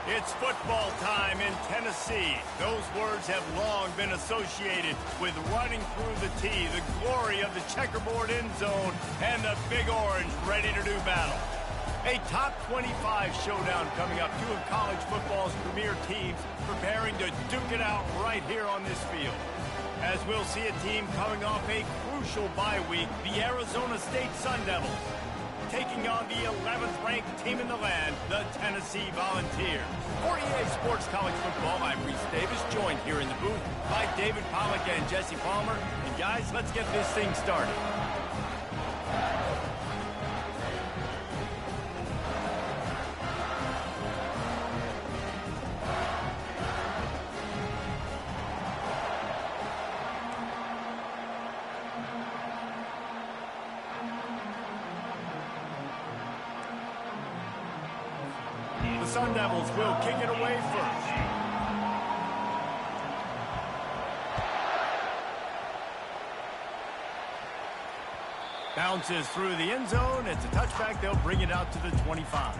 It's football time in Tennessee. Those words have long been associated with running through the tee, the glory of the checkerboard end zone, and the Big Orange ready to do battle. A top 25 showdown coming up. Two of college football's premier teams preparing to duke it out right here on this field. As we'll see a team coming off a crucial bye week, the Arizona State Sun Devils, taking on the 11th ranked team in the land, the Tennessee Volunteers. For EA Sports College Football, I'm Reese Davis, joined here in the booth by David Pollack and Jesse Palmer. And guys, let's get this thing started. The Sun Devils will kick it away first. Bounces through the end zone. It's a touchback. They'll bring it out to the 25.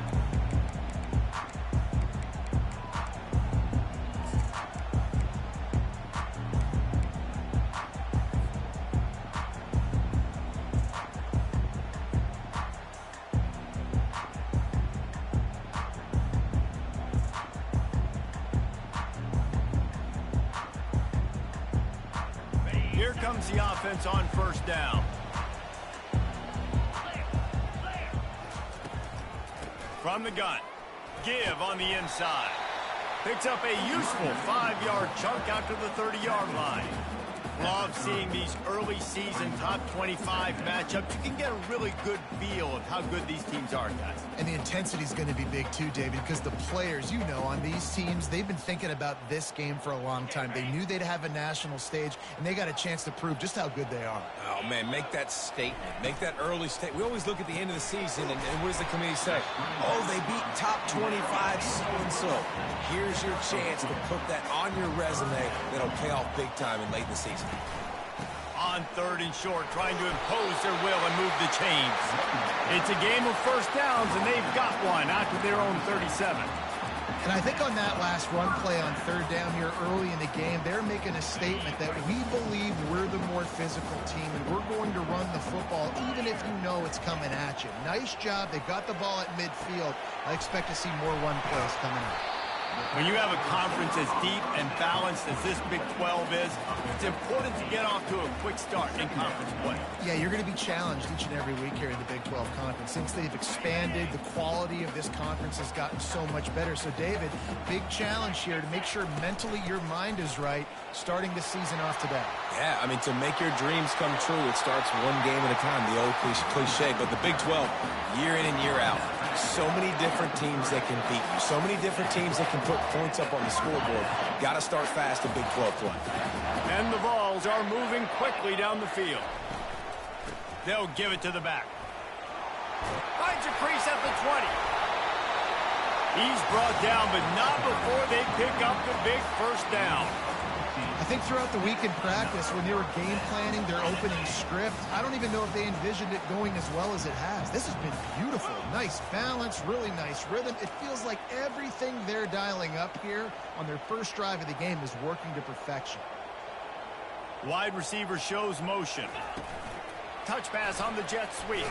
Here comes the offense on first down. From the gun, give on the inside. Picks up a useful 5-yard chunk out to the 30-yard line. Love seeing these early season top 25 matchups. You can get a really good feel of how good these teams are, guys. And the intensity is going to be big too, David, because the players, you know, on these teams, they've been thinking about this game for a long time. They knew they'd have a national stage, and they got a chance to prove just how good they are. Oh, man, make that statement. Make that early statement. We always look at the end of the season, and what does the committee say? Oh, they beat top 25 so-and-so. Here's your chance to put that on your resume that'll pay off big time and late in the season. On third and short, trying to impose their will and move the chains. It's a game of first downs, and they've got one out to their own 37. And I think on that last run play on third down here early in the game, they're making a statement that we believe we're the more physical team, and we're going to run the football even if you know it's coming at you. Nice job. They got the ball at midfield. I expect to see more run plays coming up. When you have a conference as deep and balanced as this Big 12 is, it's important to get off to a quick start in conference play. Yeah, you're going to be challenged each and every week here in the Big 12 Conference. Since they've expanded, the quality of this conference has gotten so much better. So, David, big challenge here to make sure mentally your mind is right starting the season off today. Yeah, I mean, to make your dreams come true, it starts one game at a time, the old cliche. But the Big 12, year in and year out, so many different teams that can beat you, so many different teams that can put points up on the scoreboard. Got to start fast in Big 12 play. And the balls are moving quickly down the field. They'll give it to the back. Finds a crease at the 20. He's brought down, but not before they pick up the big first down. I think throughout the week in practice, when they were game planning their opening script, I don't even know if they envisioned it going as well as it has. This has been beautiful. Nice balance, really nice rhythm. It feels like everything they're dialing up here on their first drive of the game is working to perfection. Wide receiver shows motion. Touch pass on the jet sweep.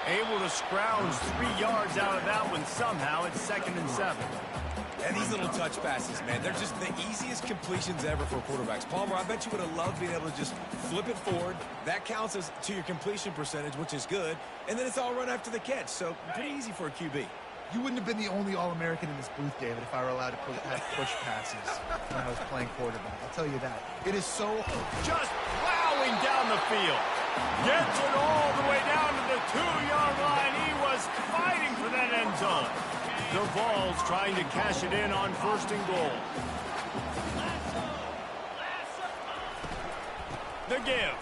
Able to scrounge 3 yards out of that one somehow. It's 2nd and 7. And these little touch passes, man, they're just the easiest completions ever for quarterbacks. Palmer, I bet you would have loved being able to just flip it forward. That counts as to your completion percentage, which is good. And then it's all run after the catch, so pretty easy for a QB. You wouldn't have been the only All-American in this booth, David, if I were allowed to have push passes when I was playing quarterback. I'll tell you that. It is so... Just plowing down the field. Gets it all the way down to the 2-yard line. He was fighting for that end zone. The Vols trying to cash it in on 1st and goal. The give.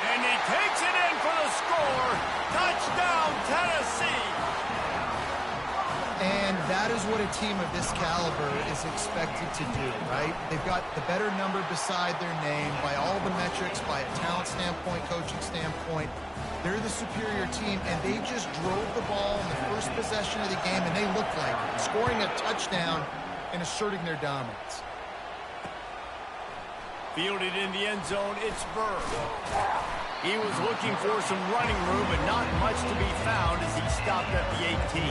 And he takes it in for the score. Touchdown, Tennessee. And that is what a team of this caliber is expected to do, right? They've got the better number beside their name by all the metrics, by a talent standpoint, coaching standpoint. They're the superior team, and they just drove the ball in the first possession of the game, and they looked like it, scoring a touchdown and asserting their dominance. Fielded in the end zone, it's Burr. He was looking for some running room, but not much to be found as he stopped at the 18.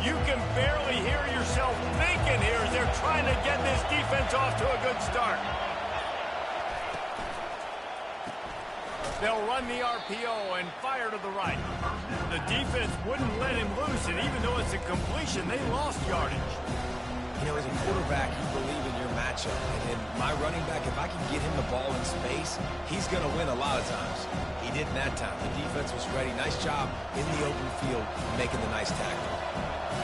You can barely hear yourself thinking here as they're trying to get this defense off to a good start. They'll run the RPO and fire to the right. The defense wouldn't let him loose, and even though it's a completion, they lost yardage. You know, as a quarterback, you believe in your matchup. And in my running back, if I can get him the ball in space, he's going to win a lot of times. He didn't that time. The defense was ready. Nice job in the open field making the nice tackle.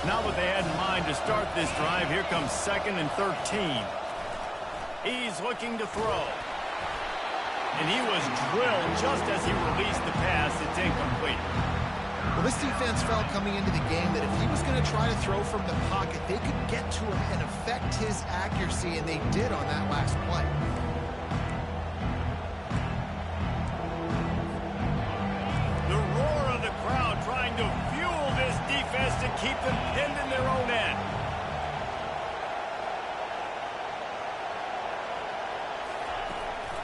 Not what they had in mind to start this drive. Here comes 2nd and 13. He's looking to throw. And he was drilled just as he released the pass. It's incomplete. Well, this defense felt coming into the game that if he was going to try to throw from the pocket, they could get to him and affect his accuracy, and they did on that last play. The roar of the crowd trying to fuel this defense to keep them pinned in their own end.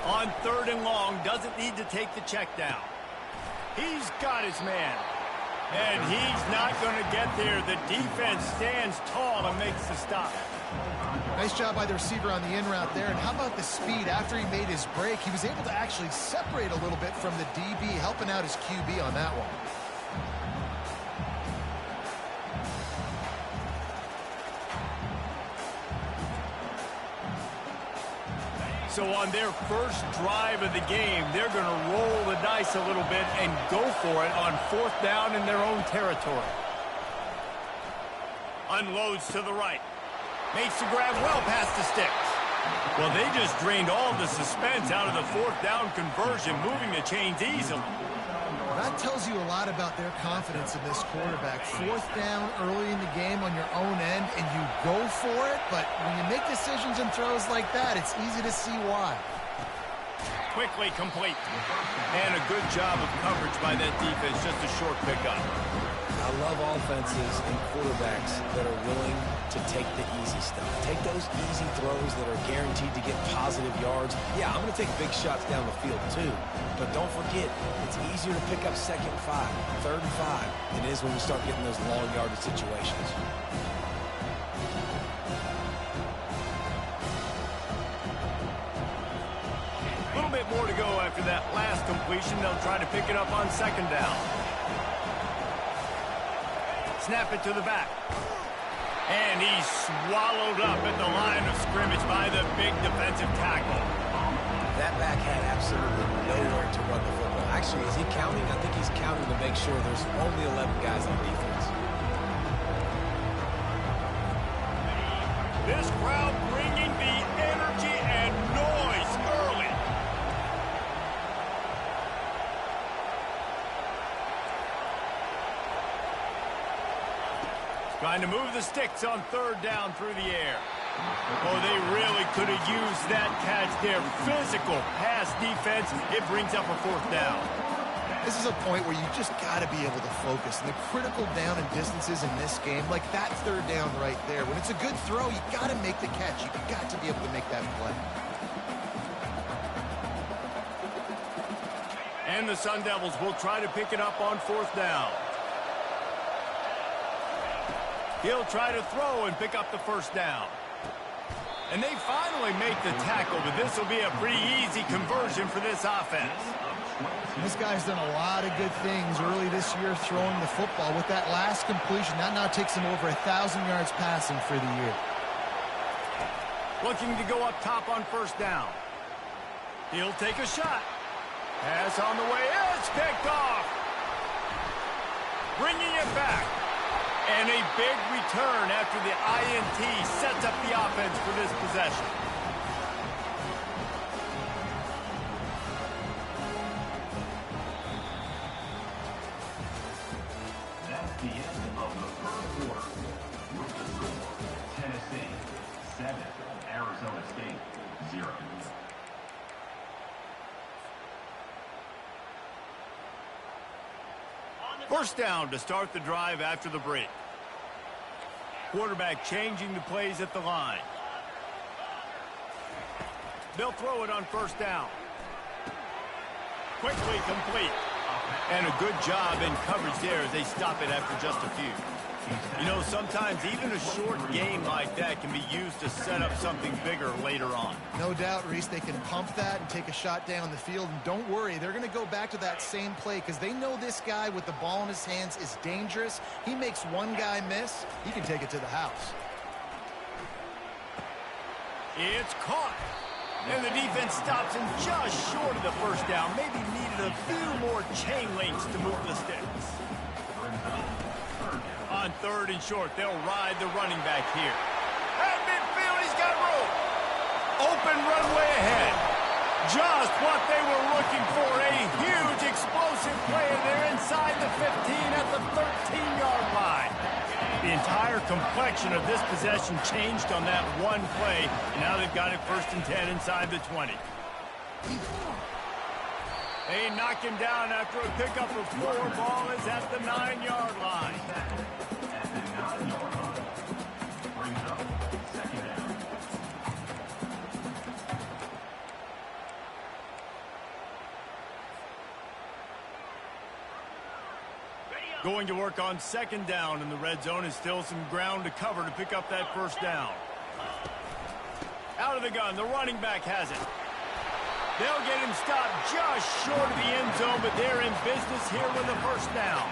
On 3rd and long, doesn't need to take the check down. He's got his man. And he's not going to get there. The defense stands tall and makes the stop. Nice job by the receiver on the in route there. And how about the speed after he made his break? He was able to actually separate a little bit from the DB, helping out his QB on that one. So on their first drive of the game, they're going to roll the dice a little bit and go for it on 4th down in their own territory. Unloads to the right. Makes the grab well past the sticks. Well, they just drained all the suspense out of the 4th down conversion, moving the chains easily. That tells you a lot about their confidence in this quarterback. 4th down early in the game on your own end, and you go for it, but when you make decisions and throws like that, it's easy to see why. Quickly complete. And a good job of coverage by that defense, just a short pickup. I love offenses and quarterbacks that are willing to take the easy stuff. Take those easy throws that are guaranteed to get positive yards. Yeah, I'm going to take big shots down the field too. But don't forget, it's easier to pick up 2nd and 5, 3rd and 5 than it is when we start getting those long yardage situations. A little bit more to go after that last completion. They'll try to pick it up on 2nd down. Snap it to the back. And he's swallowed up at the line of scrimmage by the big defensive tackle. That back had absolutely nowhere to run the football. Actually, is he counting? I think he's counting to make sure there's only 11 guys on defense. This crowd bringing the energy and noise early. Trying to move the sticks on 3rd down through the air. Oh, they really could have used that catch there. Physical pass defense. It brings up a 4th down. This is a point where you just got to be able to focus. And the critical down and distances in this game, like that 3rd down right there. When it's a good throw, you got to make the catch. You got to be able to make that play. And the Sun Devils will try to pick it up on 4th down. He'll try to throw and pick up the 1st down. And they finally make the tackle, but this will be a pretty easy conversion for this offense. This guy's done a lot of good things early this year throwing the football. With that last completion, that now takes him over 1,000 yards passing for the year. Looking to go up top on 1st down. He'll take a shot. Pass on the way. It's picked off. Bringing it back. And a big return after the INT sets up the offense for this possession. That's the end of the first quarter. With the score, Tennessee 7, Arizona State 0. First down to start the drive after the break. Quarterback changing the plays at the line. They'll throw it on first down. Quickly complete. And a good job in coverage there as they stop it after just a few. You know, sometimes even a short game like that can be used to set up something bigger later on. No doubt, Reese, they can pump that and take a shot down the field. And don't worry, they're going to go back to that same play because they know this guy with the ball in his hands is dangerous. He makes one guy miss, he can take it to the house. It's caught. And the defense stops him just short of the first down. Maybe needed a few more chain links to move the sticks. On third and short, they'll ride the running back here. At midfield, he's got room. Open runway ahead. Just what they were looking for. A huge explosive play. They're inside the 15 at the 13-yard line. The entire complexion of this possession changed on that one play. And now they've got it 1st and 10 inside the 20. They knock him down after a pickup of 4. Ball is at the 9-yard line. Going to work on 2nd down in the red zone is still some ground to cover to pick up that 1st down. Out of the gun, the running back has it. They'll get him stopped just short of the end zone, but they're in business here with the 1st down.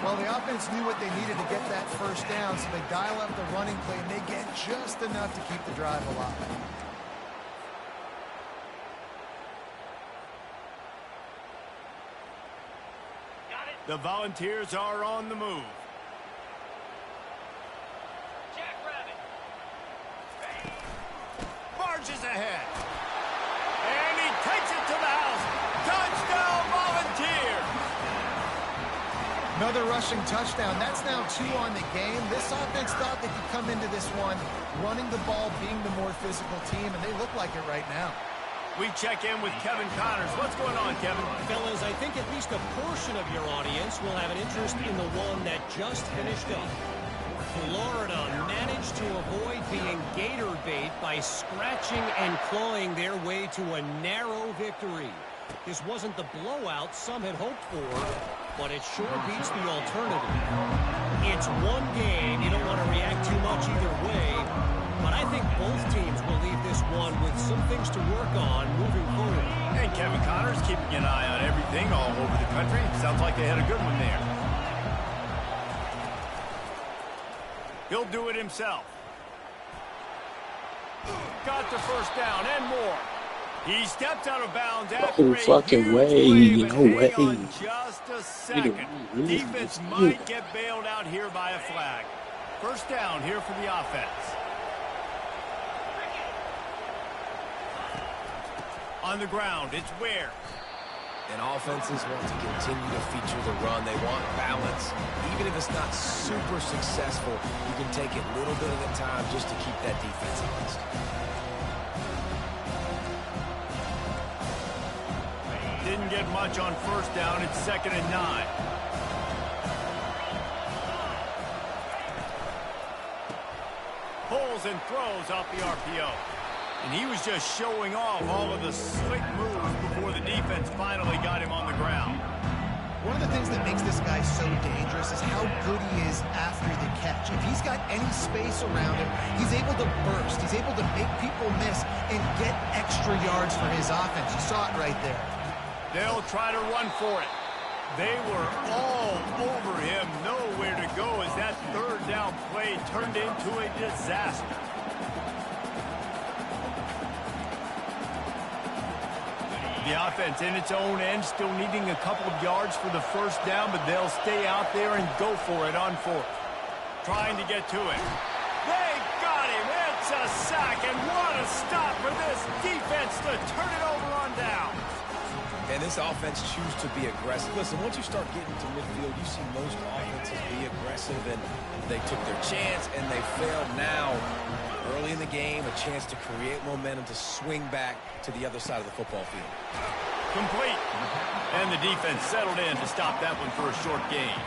Well, the offense knew what they needed to get that 1st down, so they dial up the running play, and they get just enough to keep the drive alive. The Volunteers are on the move. Marches ahead. And he takes it to the house. Touchdown, Volunteers! Another rushing touchdown. That's now 2 on the game. This offense thought they could come into this one running the ball, being the more physical team, and they look like it right now. We check in with Kevin Connors. What's going on, Kevin? Fellas, I think at least a portion of your audience will have an interest in the one that just finished up. Florida managed to avoid being gator bait by scratching and clawing their way to a narrow victory. This wasn't the blowout some had hoped for, but it sure beats the alternative. It's one game. You don't want to react too much either way, but I think both teams will leave this one with some things to work on moving forward. And Kevin Connors keeping an eye on everything all over the country. Sounds like they had a good one there. He'll do it himself. Got the 1st down and more. He stepped out of bounds after No fucking way. No way. On just a second. Defense might get bailed out here by a flag. 1st down here for the offense. On the ground, it's Ware. And offenses want to continue to feature the run. They want balance. Even if it's not super successful, you can take it a little bit at a time just to keep that defense honest. Didn't get much on 1st down. It's 2nd and 9. Pulls and throws off the RPO. And he was just showing off all of the slick moves before the defense finally got him on the ground. One of the things that makes this guy so dangerous is how good he is after the catch. If he's got any space around him, he's able to burst. He's able to make people miss and get extra yards for his offense. You saw it right there. They'll try to run for it. They were all over him, nowhere to go as that 3rd down play turned into a disaster. The offense in its own end, still needing a couple of yards for the 1st down, but they'll stay out there and go for it on 4th. trying to get to it. They got him. It's a sack, and what a stop for this defense to turn it over on down. And this offense chooses to be aggressive. Listen, once you start getting to midfield, you see most offenses be aggressive, and they took their chance, and they failed. Now, early in the game, a chance to create momentum to swing back to the other side of the football field. Complete. And the defense settled in to stop that one for a short gain.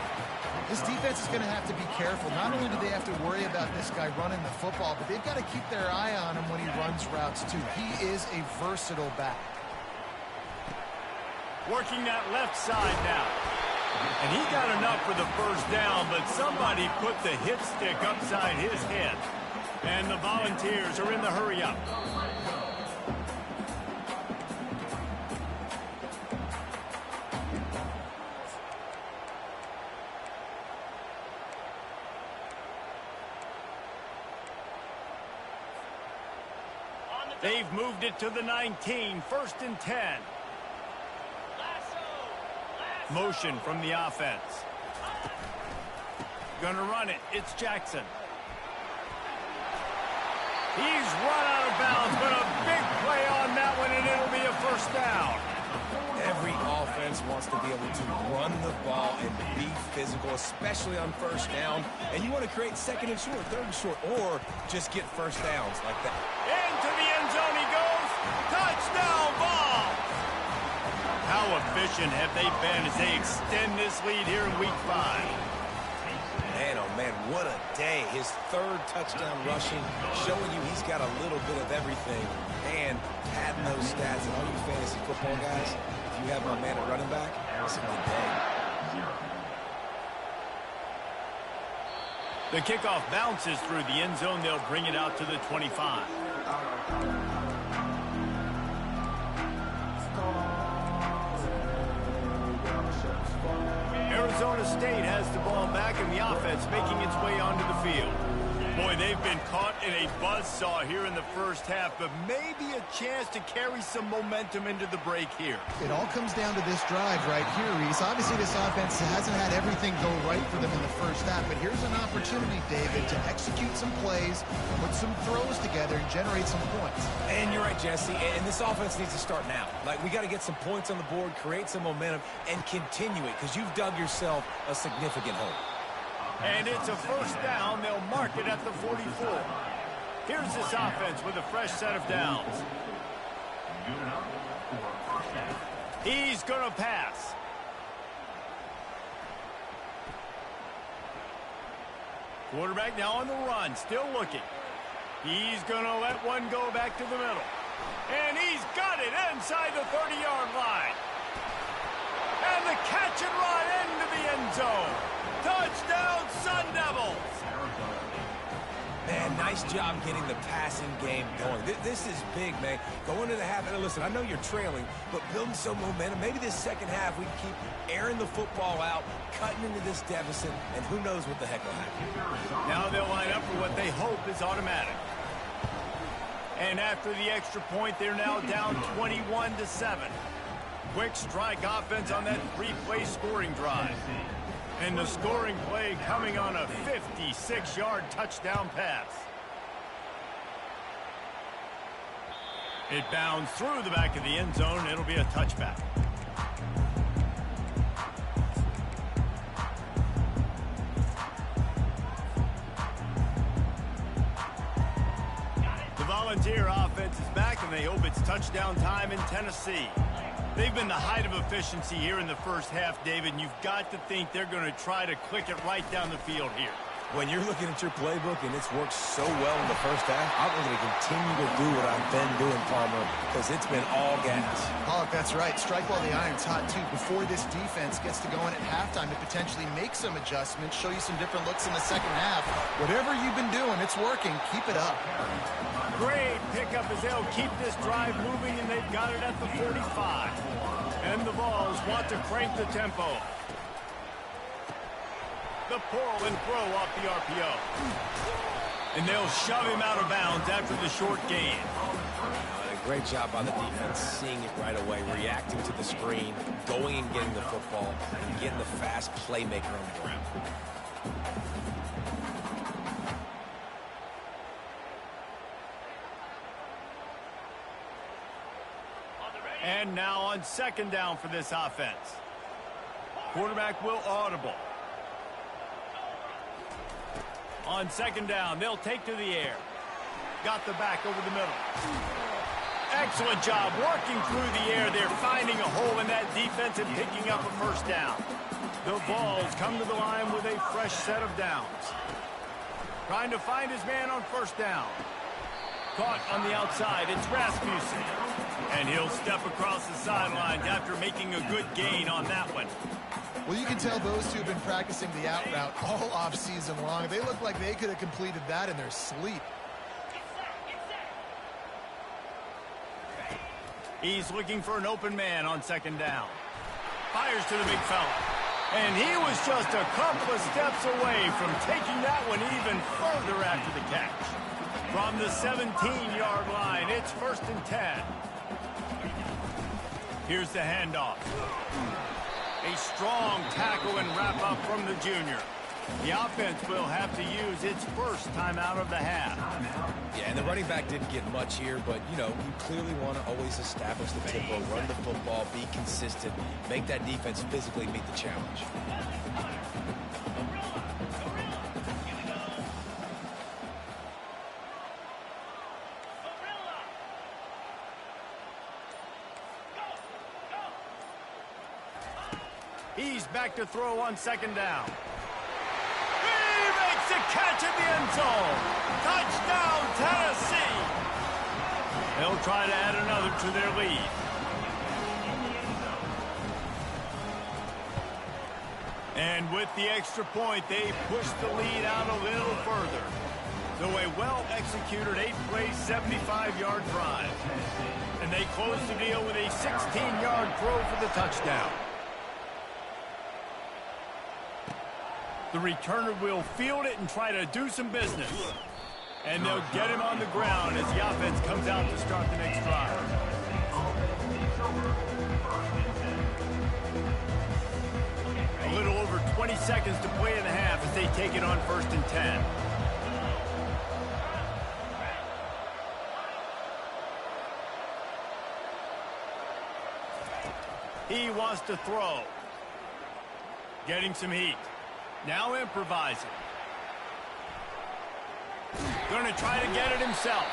This defense is going to have to be careful. Not only do they have to worry about this guy running the football, but they've got to keep their eye on him when he runs routes, too. He is a versatile back. Working that left side now. And he got enough for the first down, but somebody put the hit stick upside his head. And the Volunteers are in the hurry-up. They've moved it to the 19, 1st and 10. Motion from the offense. Gonna run it. It's Jackson. He's run out of bounds, but a big play on that one, and it'll be a first down. Every offense wants to be able to run the ball and be physical, especially on first down. And you want to create 2nd and short, 3rd and short, or just get first downs like that. Into the end zone he goes. Touchdown ball. How efficient have they been as they extend this lead here in Week 5? Man, oh man, what a day. His 3rd touchdown rushing, showing you he's got a little bit of everything. And having those stats, and all you fantasy football guys, if you have my man at running back, it's a good day. The kickoff bounces through the end zone. They'll bring it out to the 25. Arizona State has the ball back, and the offense making its way onto the field. Boy, they've been caught in a buzzsaw here in the first half, but maybe a chance to carry some momentum into the break here. It all comes down to this drive right here, Reese. Obviously, this offense hasn't had everything go right for them in the first half, but here's an opportunity, David, to execute some plays, put some throws together, and generate some points. And you're right, Jesse, and this offense needs to start now. Like, we got to get some points on the board, create some momentum, and continue it, because you've dug yourself a significant hole. And it's a first down. They'll mark it at the 44. Here's this offense with a fresh set of downs. He's going to pass. Quarterback now on the run, still looking. He's going to let one go back to the middle. And he's got it inside the 30-yard line. And the catch and run into the end zone. Touchdown, Sun Devils! Man, nice job getting the passing game going. This is big, man. Going into the half, and listen, I know you're trailing, but building some momentum. Maybe this second half we can keep airing the football out, cutting into this deficit, and who knows what the heck will happen. Now they'll line up for what they hope is automatic. And after the extra point, they're now down 21-7. Quick strike offense on that 3-play scoring drive. And the scoring play coming on a 56-yard touchdown pass. It bounds through the back of the end zone, and it'll be a touchback. The Volunteer offense is back, and they hope it's touchdown time in Tennessee. They've been the height of efficiency here in the first half, David, and you've got to think they're going to try to click it right down the field here. When you're looking at your playbook and it's worked so well in the first half, I'm going to continue to do what I've been doing, Palmer, because it's been all gas. Pollock, that's right. Strike while the iron's hot, too. Before this defense gets to going at halftime to potentially make some adjustments, show you some different looks in the second half. Whatever you've been doing, it's working. Keep it up. Great pickup as they'll keep this drive moving, and they've got it at the 45. And the Vols want to crank the tempo. The pull and throw off the RPO. And they'll shove him out of bounds after the short gain. Great job by the defense, seeing it right away, reacting to the screen, going and getting the football, and getting the fast playmaker on the ground. And now on second down for this offense. Quarterback will audible. On second down, they'll take to the air. Got the back over the middle. Excellent job working through the air. They're finding a hole in that defense and picking up a first down. The Vols come to the line with a fresh set of downs. Trying to find his man on first down. Caught on the outside. It's Rasmussen. And he'll step across the sidelines after making a good gain on that one. Well, you can tell those two have been practicing the out route all off-season long. They look like they could have completed that in their sleep. He's looking for an open man on second down. Fires to the big fella. And he was just a couple of steps away from taking that one even further after the catch. From the 17-yard line, it's 1st and 10. Here's the handoff. A strong tackle and wrap-up from the junior. The offense will have to use its first timeout of the half. Yeah, and the running back didn't get much here, but, you know, you clearly want to always establish the tempo, run the football, be consistent, make that defense physically meet the challenge. He's back to throw on second down. He makes a catch in the end zone. Touchdown, Tennessee. They'll try to add another to their lead. And with the extra point, they push the lead out a little further. So a well-executed 8-play, 75-yard drive. And they close the deal with a 16-yard throw for the touchdown. The returner will field it and try to do some business. And they'll get him on the ground as the offense comes out to start the next drive. A little over 20 seconds to play in the half as they take it on 1st and 10. He wants to throw. Getting some heat. Now improvising. Going to try to get it himself.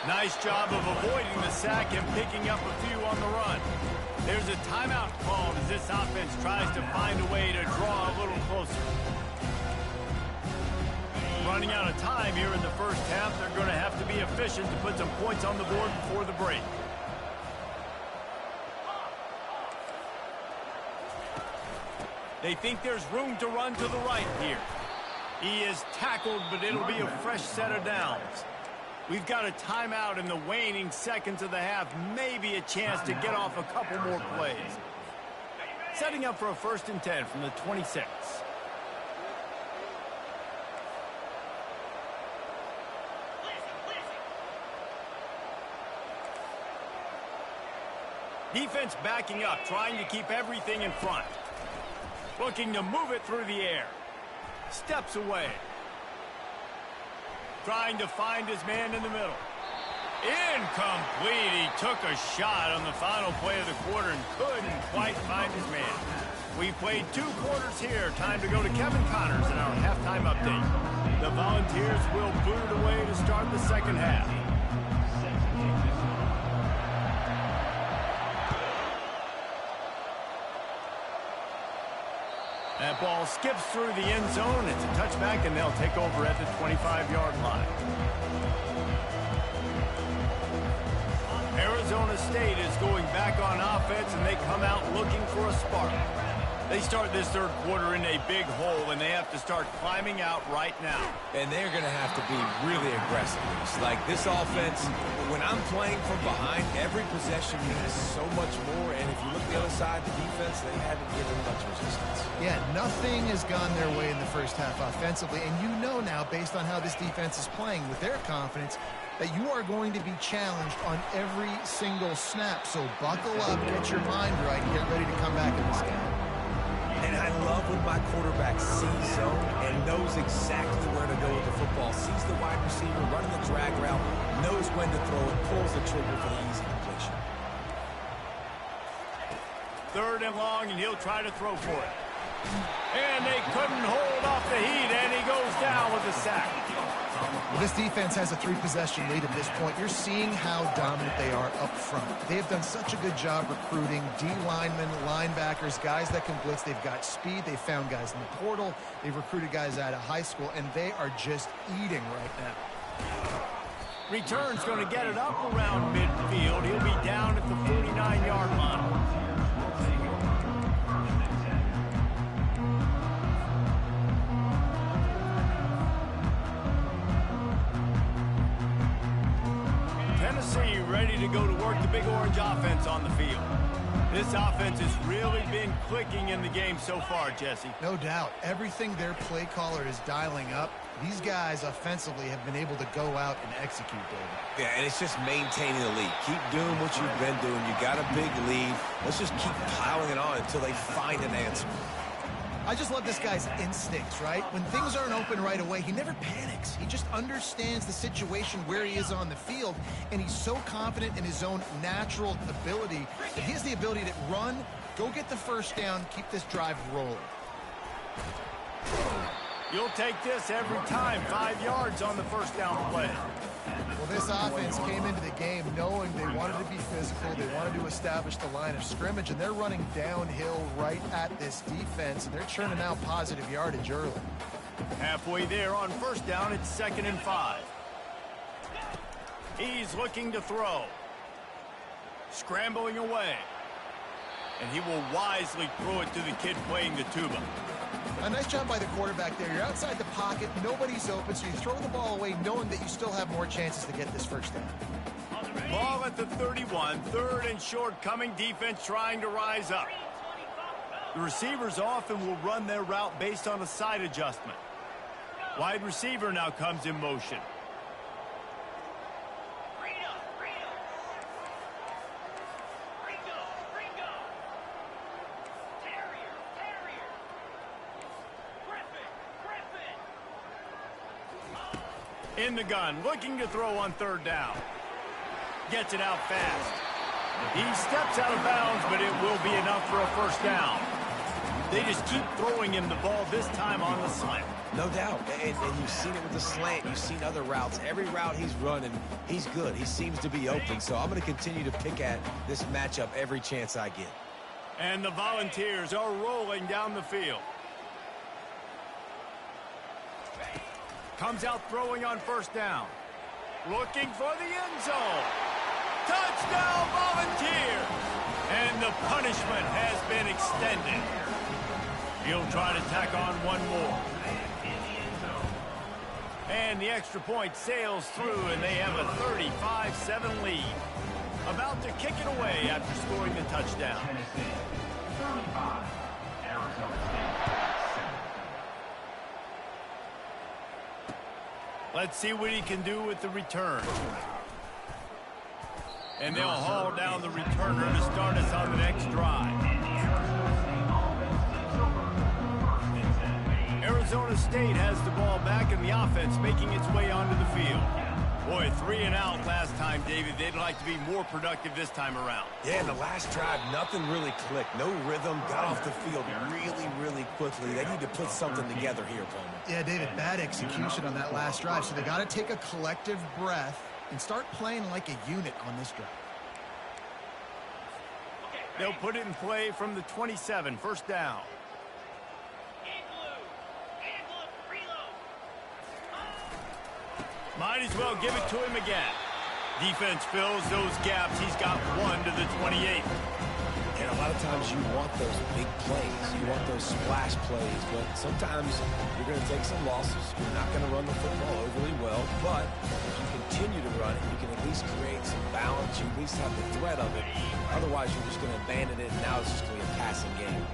Nice job of avoiding the sack and picking up a few on the run. There's a timeout called as this offense tries to find a way to draw a little closer. Running out of time here in the first half, they're going to have to be efficient to put some points on the board before the break. They think there's room to run to the right here. He is tackled, but it'll be a fresh set of downs. We've got a timeout in the waning seconds of the half. Maybe a chance to get off a couple more plays. Setting up for a 1st and 10 from the 26. Defense backing up, trying to keep everything in front. Looking to move it through the air. Steps away. Trying to find his man in the middle. Incomplete. He took a shot on the final play of the quarter and couldn't quite find his man. We played 2 quarters here. Time to go to Kevin Connors in our halftime update. The Volunteers will boot it away to start the second half. That ball skips through the end zone. It's a touchback, and they'll take over at the 25-yard line. Arizona State is going back on offense, and they come out looking for a spark. They start this third quarter in a big hole, and they have to start climbing out right now. And they're going to have to be really aggressive. It's like this offense, when I'm playing from behind, every possession means so much more. And if you look the other side, the defense, they haven't given much resistance. Yeah, nothing has gone their way in the first half offensively. And you know now, based on how this defense is playing with their confidence, that you are going to be challenged on every single snap. So buckle up, get your mind right, and get ready to come back in this game. And I love when my quarterback sees zone and knows exactly where to go with the football, sees the wide receiver running the drag route, knows when to throw it, pulls the trigger for the easy completion. 3rd and long, and he'll try to throw for it. And they couldn't hold off the heat, and he goes down with a sack. Well, this defense has a 3-possession lead at this point. You're seeing how dominant they are up front. They have done such a good job recruiting D-linemen, linebackers, guys that can blitz. They've got speed. They've found guys in the portal. They've recruited guys out of high school, and they are just eating right now. Return's going to get it up around midfield. He'll be down at the 49-yard line. Tennessee ready to go to work the Big Orange offense on the field. This offense has really been clicking in the game so far, Jesse. No doubt. Everything their play caller is dialing up, these guys offensively have been able to go out and execute, David. Yeah, and it's just maintaining the lead. Keep doing what you've been doing. You got a big lead. Let's just keep piling it on until they find an answer. I just love this guy's instincts, right? When things aren't open right away, he never panics. He just understands the situation where he is on the field, and he's so confident in his own natural ability that he has the ability to run, go get the first down, keep this drive rolling. You'll take this every time. 5 yards on the first down play. Well, this offense came into the game knowing they wanted to be physical, they wanted to establish the line of scrimmage, and they're running downhill right at this defense, and they're churning out positive yardage early. Halfway there on first down, it's 2nd and 5. He's looking to throw. Scrambling away. And he will wisely throw it to the kid playing the tuba. A nice job by the quarterback there. You're outside the pocket, nobody's open, so you throw the ball away knowing that you still have more chances to get this first down. Ball at the 31, 3rd and short, coming defense trying to rise up. The receivers often will run their route based on a side adjustment. Wide receiver now comes in motion. In the gun, looking to throw on 3rd down. Gets it out fast. He steps out of bounds, but it will be enough for a first down. They just keep throwing him the ball, this time on the slant. No doubt, and you've seen it with the slant. You've seen other routes. Every route he's running, he's good. He seems to be open, so I'm going to continue to pick at this matchup every chance I get. And the Volunteers are rolling down the field. Comes out throwing on first down. Looking for the end zone. Touchdown, Volunteers! And the punishment has been extended. He'll try to tack on one more. And the extra point sails through, and they have a 35-7 lead. About to kick it away after scoring the touchdown. Tennessee, 35, Arizona State, 7. Let's see what he can do with the return. And they'll haul down the returner to start us on the next drive. Arizona State has the ball back and the offense making its way onto the field. Boy, 3 and out last time, David. They'd like to be more productive this time around. Yeah, in the last drive, nothing really clicked. No rhythm, got off the field really quickly. They need to put something together here, Coleman. Yeah, David, bad execution on that last drive, so they got to take a collective breath and start playing like a unit on this drive. They'll put it in play from the 27, first down. Might as well give it to him again. Defense fills those gaps. He's got one to the 28. And a lot of times you want those big plays. You want those splash plays. But sometimes you're going to take some losses. You're not going to run the football overly well. But if you continue to run it, you can at least create some balance. You at least have the threat of it. Otherwise, you're just going to abandon it, and now it's just going to be a passing game.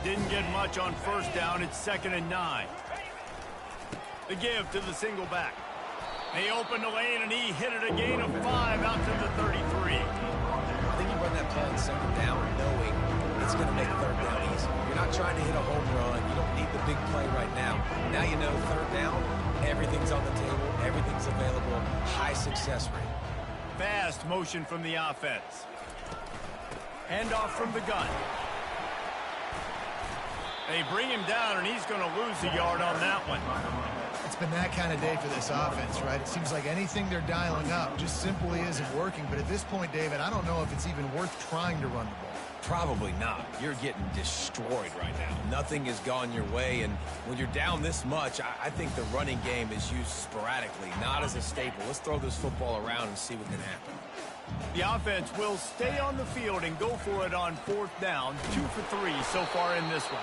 Didn't get much on first down. It's 2nd and 9. The give to the single back. They opened the lane, and he hit it a gain of 5 out to the 33. I think you run that play on 2nd down knowing it's going to make 3rd down easy. You're not trying to hit a home run. You don't need the big play right now. Now you know 3rd down, everything's on the table, everything's available, high success rate. Fast motion from the offense. Handoff from the gun. They bring him down, and he's going to lose a yard on that one. It's been that kind of day for this offense, right? It seems like anything they're dialing up just simply isn't working. But at this point, David, I don't know if it's even worth trying to run the ball. Probably not. You're getting destroyed right now. Nothing has gone your way, and when you're down this much, I think the running game is used sporadically, not as a staple. Let's throw this football around and see what can happen. The offense will stay on the field and go for it on 4th down. 2 for 3 so far in this one.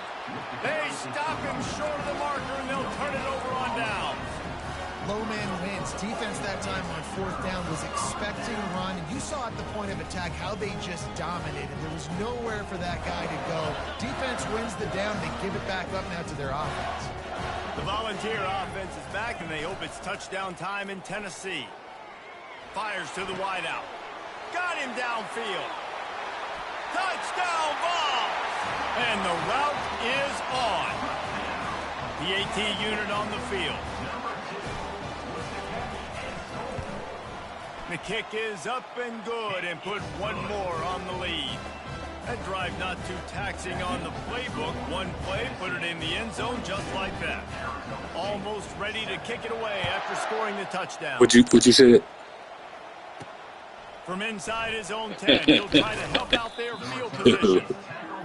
They stop him short of the marker, and they'll turn it over on down. Low man wins. Defense that time on 4th down was expecting a run, and you saw at the point of attack how they just dominated. There was nowhere for that guy to go. Defense wins the down. They give it back up now to their offense. The Volunteer offense is back, and they hope it's touchdown time in Tennessee. Fires to the wideout. Got him downfield. Touchdown ball! And the route is on. The AT unit on the field. The kick is up and good, and put one more on the lead. That drive not too taxing on the playbook. One play, put it in the end zone just like that. Almost ready to kick it away after scoring the touchdown. What you said? From inside his own 10, he'll try to help out their field position.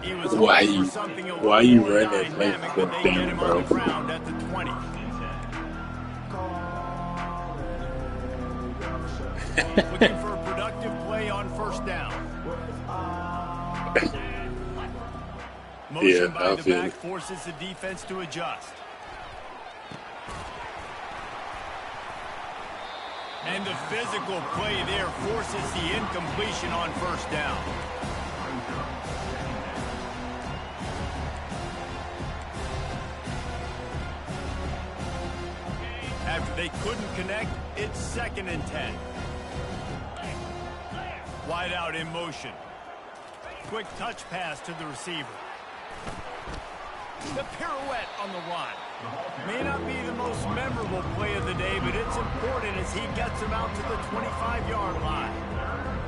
He was Why hoping you for something a why little you more run that dynamic, like but that they get thing, him bro? on the ground at the 20. Looking for a productive play on 1st down. Motion by the back forces the defense to adjust. And the physical play there forces the incompletion on 1st down. After they couldn't connect, it's 2nd and 10. Wide out in motion. Quick touch pass to the receiver. The pirouette on the run. May not be the most memorable play of the day, but it's important as he gets him out to the 25-yard line.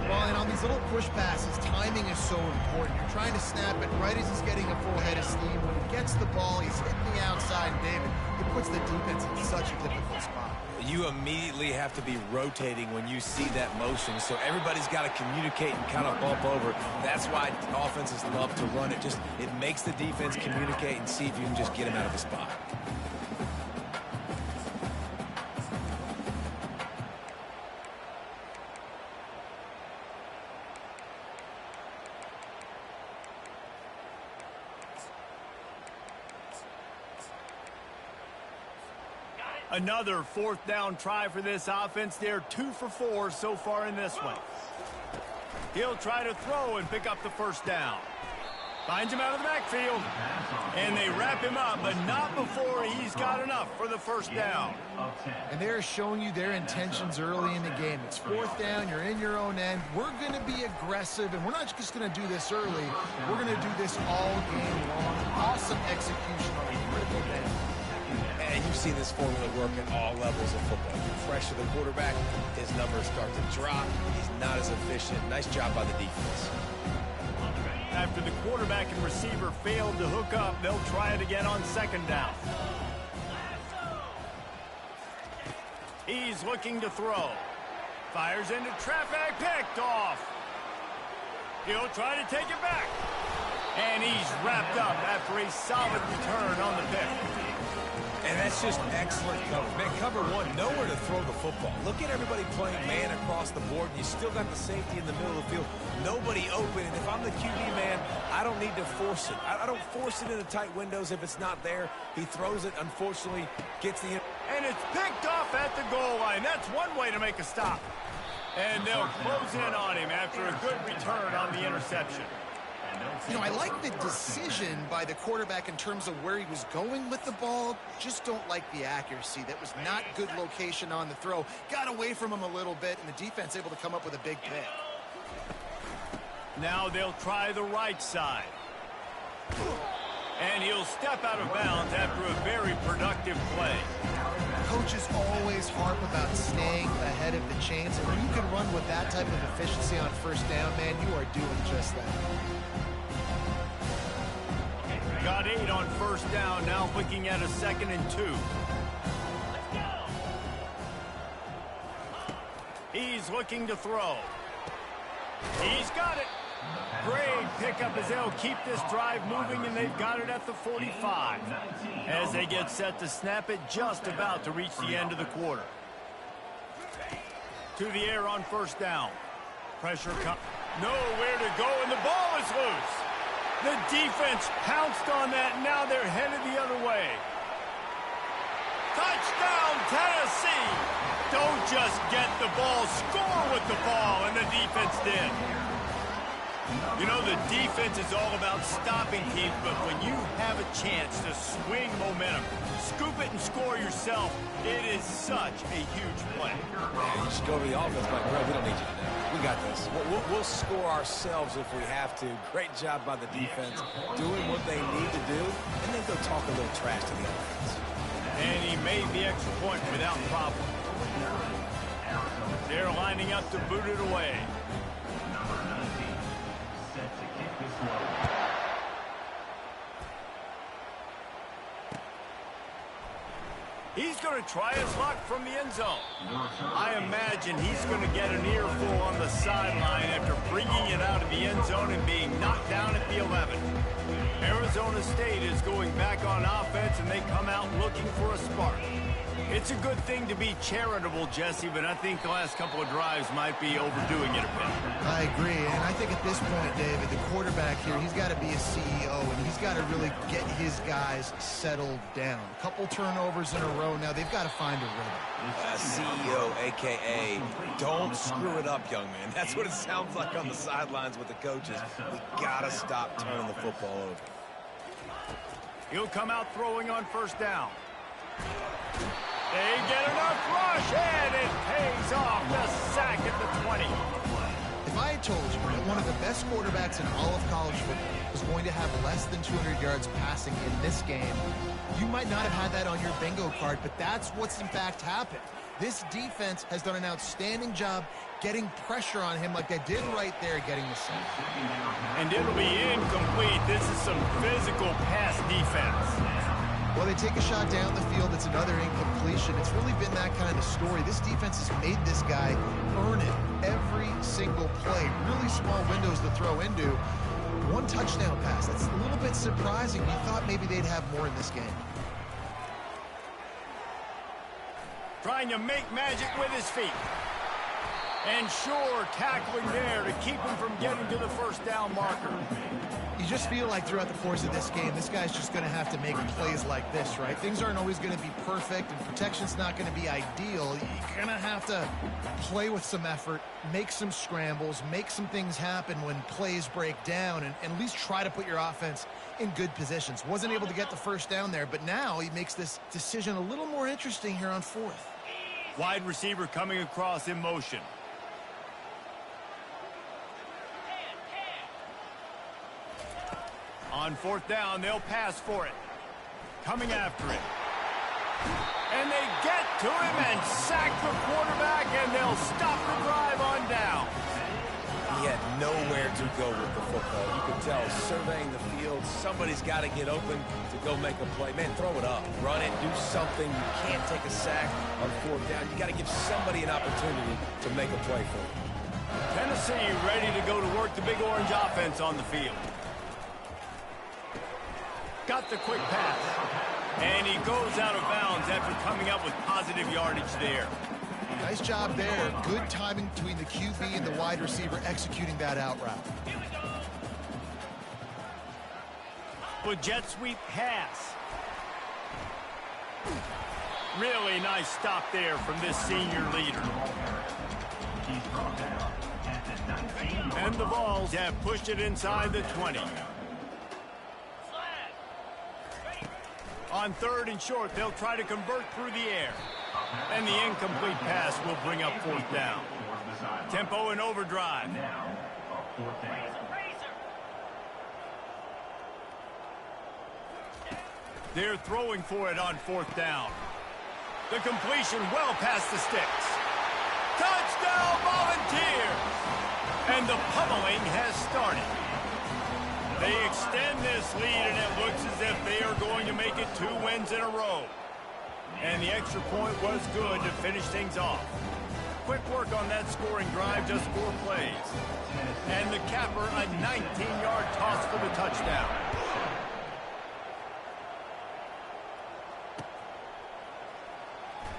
Well, and on these little push passes, timing is so important. You're trying to snap it right as he's getting a full head of steam. When he gets the ball, he's hitting the outside, and David, it puts the defense in such a difficult spot. You immediately have to be rotating when you see that motion, so everybody's got to communicate and kind of bump over. That's why offenses love to run it. It makes the defense communicate and see if you can just get him out of the spot. Another 4th down try for this offense. They're 2 for 4 so far in this one. He'll try to throw and pick up the 1st down. Finds him out of the backfield. And they wrap him up, but not before he's got enough for the 1st down. And they're showing you their intentions early in the game. It's 4th down. You're in your own end. We're going to be aggressive, and we're not just going to do this early. We're going to do this all game long. Awesome execution on a critical day. And you've seen this formula work at all levels of football. You pressure the quarterback, his numbers start to drop. He's not as efficient. Nice job by the defense. After the quarterback and receiver failed to hook up, they'll try it again on 2nd down. He's looking to throw. Fires into traffic, picked off. He'll try to take it back. And he's wrapped up after a solid return on the pick. And that's just excellent coverage. Man, cover one, nowhere to throw the football. Look at everybody playing man across the board, and you still got the safety in the middle of the field. Nobody open, and if I'm the QB man, I don't need to force it. I don't force it into tight windows if it's not there. He throws it, unfortunately, gets the... And it's picked off at the goal line. That's one way to make a stop. And they'll close in on him after a good return on the interception. You know, I like the decision by the quarterback in terms of where he was going with the ball. Just don't like the accuracy. That was not good location on the throw. Got away from him a little bit, and the defense able to come up with a big pick. Now they'll try the right side. And he'll step out of bounds after a very productive play. Coaches always harp about staying ahead of the chains, and when you can run with that type of efficiency on 1st down, man, you are doing just that. Got 8 lead on first down, now looking at a 2nd and 2. He's looking to throw. He's got it. Great pickup as they'll keep this drive moving, and they've got it at the 45. As they get set to snap it, just about to reach the end of the quarter. To the air on first down. Pressure comes. Nowhere to go, and the ball is loose. The defense pounced on that, and now they're headed the other way. Touchdown, Tennessee! Don't just get the ball, score with the ball, and the defense did. You know, the defense is all about stopping teams, but when you have a chance to swing momentum, scoop it and score yourself, it is such a huge play. Man, you should go to the offense, but bro, we don't need you to do. We got this. We'll score ourselves if we have to. Great job by the defense, doing what they need to do, and then go talk a little trash to the offense. And he made the extra point without problem. They're lining up to boot it away. He's going to try his luck from the end zone. I imagine he's going to get an earful on the sideline after bringing it out of the end zone and being knocked down at the 11. Arizona State is going back on offense, and they come out looking for a spark. It's a good thing to be charitable, Jesse, but I think the last couple of drives might be overdoing it a bit. I agree, and I think at this point, David, the quarterback here, he's got to be a CEO, and he's got to really get his guys settled down. A couple turnovers in a row now. They've got to find a rhythm. CEO, a.k.a. don't screw it up, young man. That's what it sounds like on the sidelines with the coaches. We got to stop turning the football over. He'll come out throwing on first down. They get enough rush, and it pays off. The sack at the 20. If I had told you that one of the best quarterbacks in all of college football was going to have less than 200 yards passing in this game, you might not have had that on your bingo card, but that's what's in fact happened. This defense has done an outstanding job getting pressure on him like they did right there, getting the sack. And it'll be incomplete. This is some physical pass defense. Well, they take a shot down the field. It's another incompletion. It's really been that kind of story. This defense has made this guy earn it every single play. Really small windows to throw into. One touchdown pass. That's a little bit surprising. We thought maybe they'd have more in this game. Trying to make magic with his feet. And sure, tackling there to keep him from getting to the first down marker. You just feel like throughout the course of this game, this guy's just going to have to make plays like this, right? Things aren't always going to be perfect, and protection's not going to be ideal. You're going to have to play with some effort, make some scrambles, make some things happen when plays break down, and at least try to put your offense in good positions. Wasn't able to get the first down there, but now he makes this decision a little more interesting here on fourth. Wide receiver coming across in motion. On fourth down, they'll pass for it. Coming after it. And they get to him and sack the quarterback, and they'll stop the drive on down. He had nowhere to go with the football. You could tell, surveying the field, somebody's got to get open to go make a play. Man, throw it up. Run it. Do something. You can't take a sack on fourth down. You got to give somebody an opportunity to make a play for you. Tennessee ready to go to work the Big Orange offense on the field. Got the quick pass. And he goes out of bounds after coming up with positive yardage there. Nice job there. Good timing between the QB and the wide receiver executing that out route. With jet sweep pass. Really nice stop there from this senior leader. And the Vols have pushed it inside the 20. On third and short, they'll try to convert through the air. And the incomplete pass will bring up fourth down. Tempo and overdrive. They're throwing for it on fourth down. The completion well past the sticks. Touchdown, Volunteers! And the pummeling has started. They extend this this lead, and it looks as if they are going to make it 2 wins in a row. And the extra point was good to finish things off. Quick work on that scoring drive, just 4 plays. And the capper, a 19-yard toss for the touchdown.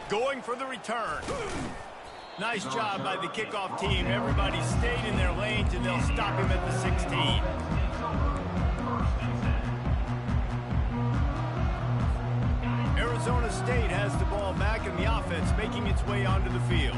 Going for the return. Nice job by the kickoff team. Everybody stayed in their lanes, and they'll stop him at the 16. Arizona State has the ball back in the offense, making its way onto the field.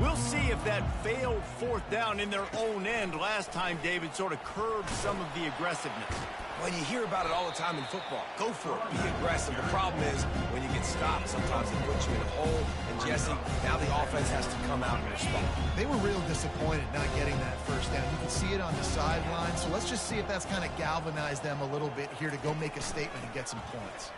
We'll see if that failed 4th down in their own end last time, David, sort of curbed some of the aggressiveness. Well, you hear about it all the time in football. Go for it. Be aggressive. The problem is when you get stopped, sometimes it puts you in a hole. And, Jesse, now the offense has to come out and respond. They were real disappointed not getting that 1st down. You can see it on the sideline. So let's just see if that's kind of galvanized them a little bit here to go make a statement and get some points.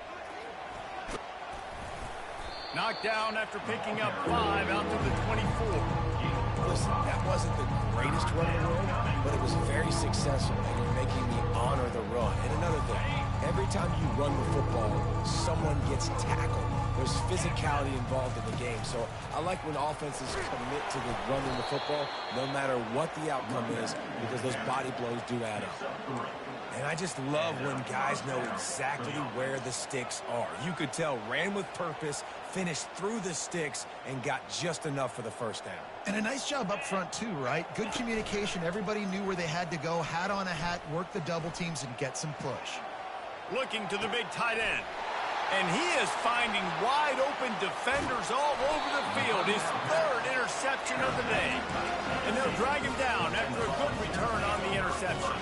Knocked down after picking up 5 out to the 24. Listen, that wasn't the greatest run in the world, but it was very successful, and you're making me honor the run. And another thing, every time you run the football, someone gets tackled. There's physicality involved in the game. So I like when offenses commit to the running the football, no matter what the outcome is, because those body blows do add up. And I just love when guys know exactly where the sticks are. You could tell, ran with purpose, finished through the sticks, and got just enough for the 1st down. And a nice job up front, too, right? Good communication. Everybody knew where they had to go, hat on a hat, work the double teams, and get some push. Looking to the big tight end. And he is finding wide-open defenders all over the field. His 3rd interception of the day. And they'll drag him down after a good return on the interception.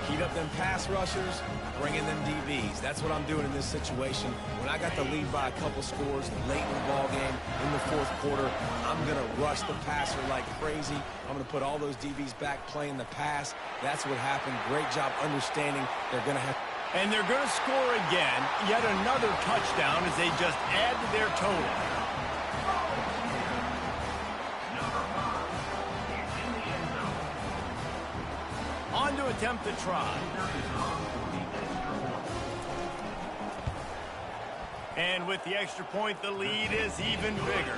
Heat up them pass rushers, bring in them DBs. That's what I'm doing in this situation. When I got the lead by a couple scores late in the ball game in the 4th quarter, I'm going to rush the passer like crazy. I'm going to put all those DBs back playing the pass. That's what happened. Great job understanding they're going to have. And they're going to score again, yet another touchdown as they just add to their total. On to attempt the try. And with the extra point, the lead is even bigger.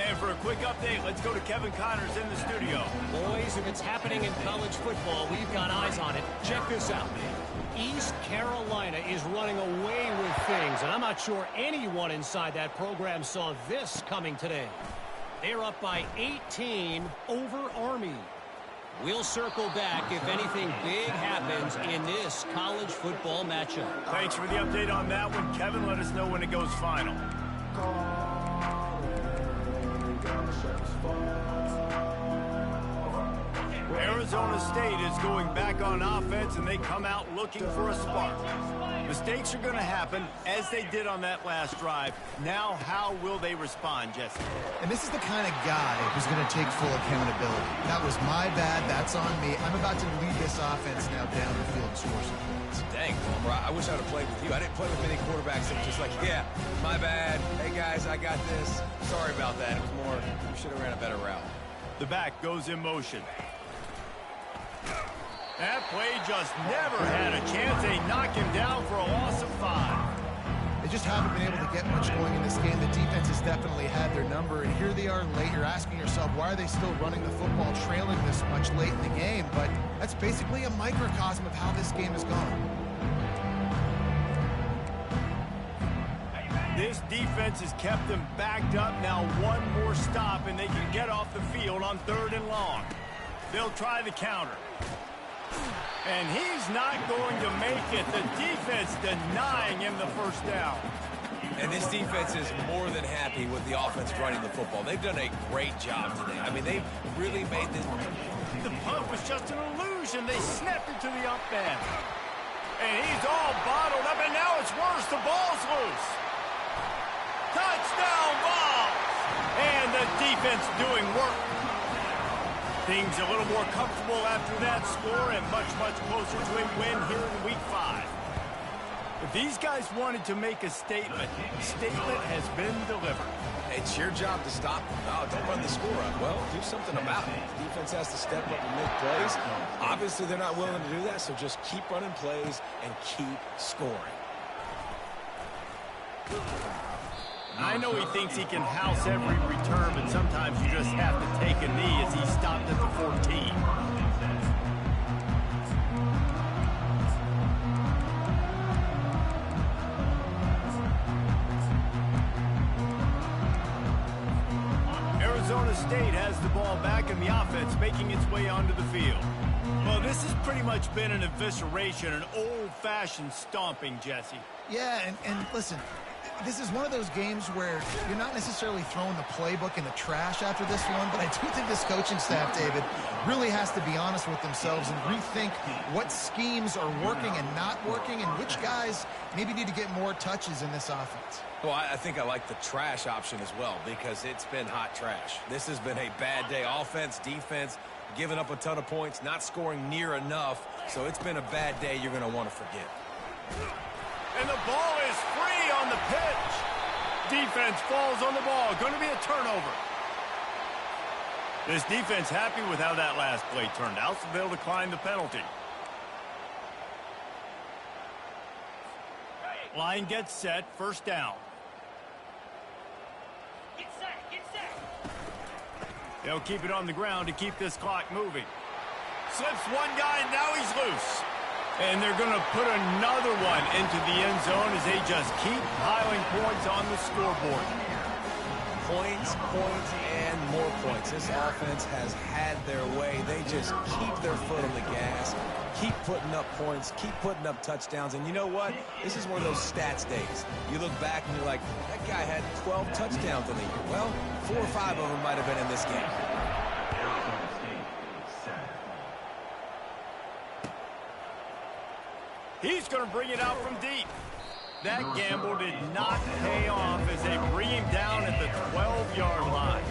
And for a quick update, let's go to Kevin Connors in the studio. Boys, if it's happening in college football, we've got eyes on it. Check this out. East Carolina is running away with things, and I'm not sure anyone inside that program saw this coming today. They're up by 18 over Army. We'll circle back if anything big happens in this college football matchup. Thanks for the update on that one, Kevin. Let us know when it goes final. Arizona State is going back on offense, and they come out looking for a spark. Mistakes are going to happen, as they did on that last drive. Now, how will they respond, Jesse? And this is the kind of guy who's going to take full accountability. That was my bad. That's on me. I'm about to lead this offense now down the field and score some points. Dang, Palmer, I wish I would have played with you. I didn't play with many quarterbacks that were just like, yeah, my bad. Hey, guys, I got this. Sorry about that. It was more, we should have ran a better route. The back goes in motion. That play just never had a chance. They knock him down for a loss of 5. They just haven't been able to get much going in this game. The defense has definitely had their number, and here they are late. You're asking yourself, why are they still running the football, trailing this much late in the game? But that's basically a microcosm of how this game has gone. This defense has kept them backed up. Now one more stop, and they can get off the field on 3rd and long. They'll try the counter. And he's not going to make it. The defense denying him the 1st down. And this defense is more than happy with the offense running the football. They've done a great job today. I mean, they've really made this. The punt was just an illusion. They snapped it to the up end. And he's all bottled up, and now it's worse. The ball's loose. Touchdown ball. And the defense doing work. Things a little more comfortable after that score and much, much closer to a win here in Week 5. If these guys wanted to make a statement, the statement has been delivered. It's your job to stop them. Oh, don't run the score up. Well, do something about it. The defense has to step up and make plays. Obviously, they're not willing to do that, so just keep running plays and keep scoring. I know he thinks he can house every return, but sometimes you just have to take a knee as he stopped at the 14. Arizona State has the ball back and the offense making its way onto the field. Well, this has pretty much been an evisceration, an old-fashioned stomping, Jesse. Yeah, and listen, this is one of those games where you're not necessarily throwing the playbook in the trash after this one, but I do think this coaching staff, David, really has to be honest with themselves and rethink what schemes are working and not working and which guys maybe need to get more touches in this offense. Well, I think I like the trash option as well because it's been hot trash. This has been a bad day. Offense, defense, giving up a ton of points, not scoring near enough. So it's been a bad day you're going to want to forget. And the ball is free on the pitch. Defense falls on the ball. Going to be a turnover. This defense happy with how that last play turned out, so they'll decline the penalty. Line gets set. First down. They'll keep it on the ground to keep this clock moving. Slips one guy, and now he's loose. And they're going to put another one into the end zone as they just keep piling points on the scoreboard. Points, points, and more points. This offense has had their way. They just keep their foot on the gas, keep putting up points, keep putting up touchdowns. And you know what? This is one of those stats days. You look back and you're like, that guy had 12 touchdowns in a year. Well, 4 or 5 of them might have been in this game. He's going to bring it out from deep. That gamble did not pay off as they bring him down at the 12-yard line.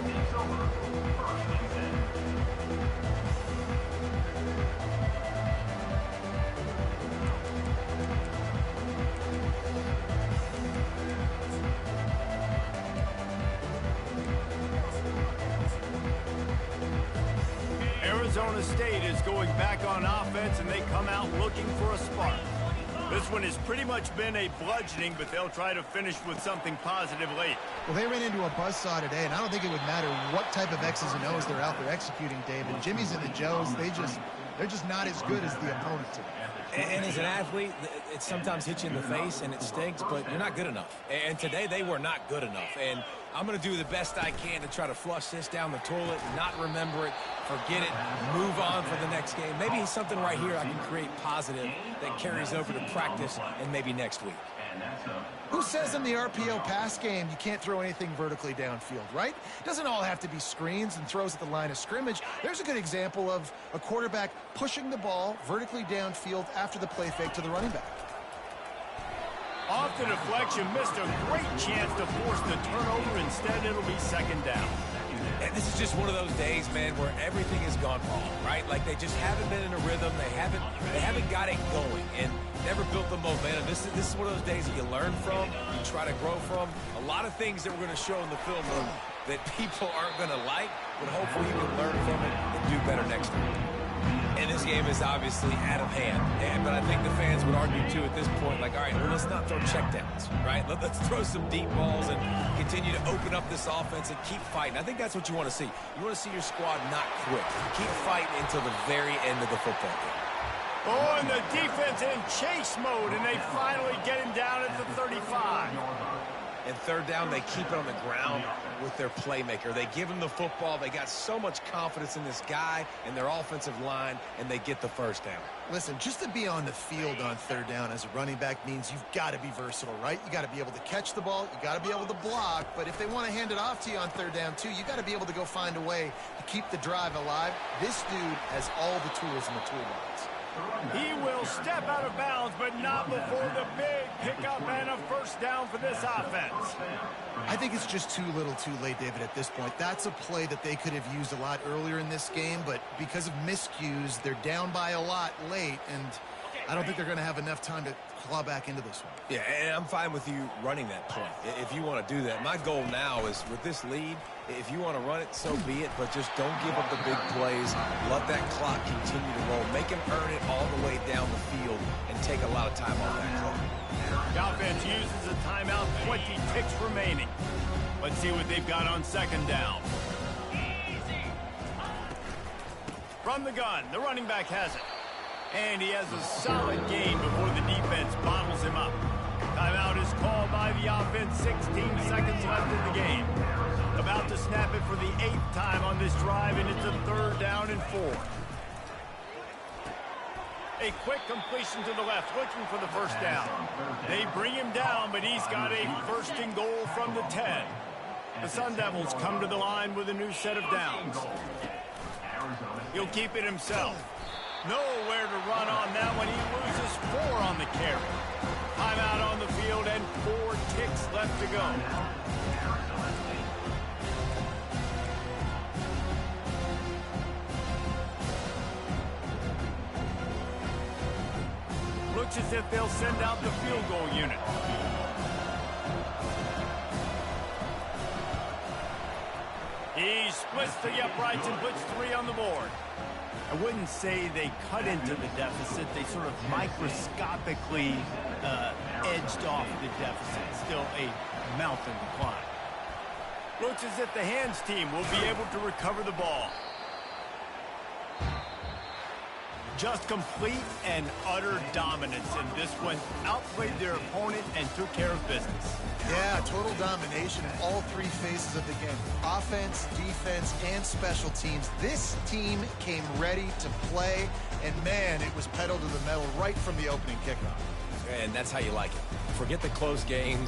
Arizona State is going back on offense, and they come out looking for a spark. This one has pretty much been a bludgeoning, but they'll try to finish with something positive late. Well, they ran into a buzzsaw today, and I don't think it would matter what type of X's and O's they're out there executing, David. Jimmy's and the Joes, they're just not as good as the opponent today. And as an athlete, it sometimes hits you in the face and it stinks, but you're not good enough. And today they were not good enough. And I'm going to do the best I can to try to flush this down the toilet, not remember it, forget it, move on for the next game. Maybe something right here I can create positive that carries over to practice and maybe next week. Who says in the RPO pass game you can't throw anything vertically downfield, right? It doesn't all have to be screens and throws at the line of scrimmage. There's a good example of a quarterback pushing the ball vertically downfield after the play fake to the running back. Off the deflection, missed a great chance to force the turnover. Instead, it'll be second down. And this is just one of those days, man, where everything has gone wrong, right? Like they just haven't been in a rhythm. They haven't got it going and never built the momentum. This is one of those days that you learn from, you try to grow from. A lot of things that we're going to show in the film room that people aren't going to like, but hopefully you can learn from it and do better next week. And this game is obviously out of hand. But I think the fans would argue, too, at this point, like, all right, well, let's not throw checkdowns, right? Let's throw some deep balls and continue to open up this offense and keep fighting. I think that's what you want to see. You want to see your squad not quit. Keep fighting until the very end of the football game. Oh, and the defense in chase mode, and they finally get him down at the 35. And third down, they keep it on the ground with their playmaker. They give him the football. They got so much confidence in this guy and their offensive line, and they get the first down. Listen, just to be on the field on third down as a running back means you've got to be versatile, right? You got to be able to catch the ball. You got to be able to block. But if they want to hand it off to you on third down, too, you got to be able to go find a way to keep the drive alive. This dude has all the tools in the toolbox. He will step out of bounds, but not before the big pickup and a first down for this offense. I think it's just too little too late, David, at this point. That's a play that they could have used a lot earlier in this game, but because of miscues, they're down by a lot late, and I don't think they're going to have enough time to claw back into this one. Yeah, and I'm fine with you running that play if you want to do that. My goal now is with this lead, if you want to run it, so be it, but just don't give up the big plays. Let that clock continue to roll. Make him earn it all the way down the field and take a lot of time off that clock. The offense uses a timeout, 20 ticks remaining. Let's see what they've got on second down. From the gun, the running back has it. And he has a solid gain before the defense bottles him up. Timeout is called by the offense, 16 seconds left in the game. About to snap it for the 8th time on this drive, and it's a 3rd down and 4. A quick completion to the left, looking for the first down. They bring him down, but he's got a 1st and goal from the 10. The Sun Devils come to the line with a new set of downs. He'll keep it himself. Nowhere to run on that one. He loses 4 on the carry. Timeout on the field and 4 ticks left to go. Looks as if they'll send out the field goal unit. He splits the uprights and puts 3 on the board. I wouldn't say they cut into the deficit. They sort of microscopically edged off the deficit. Still a mountain to climb. Looks as if the hands team will be able to recover the ball. Just complete and utter dominance in this one. Outplayed their opponent and took care of business. Yeah, total domination in all 3 phases of the game. Offense, defense, and special teams. This team came ready to play, and man, it was pedal to the metal right from the opening kickoff. And that's how you like it. Forget the close games.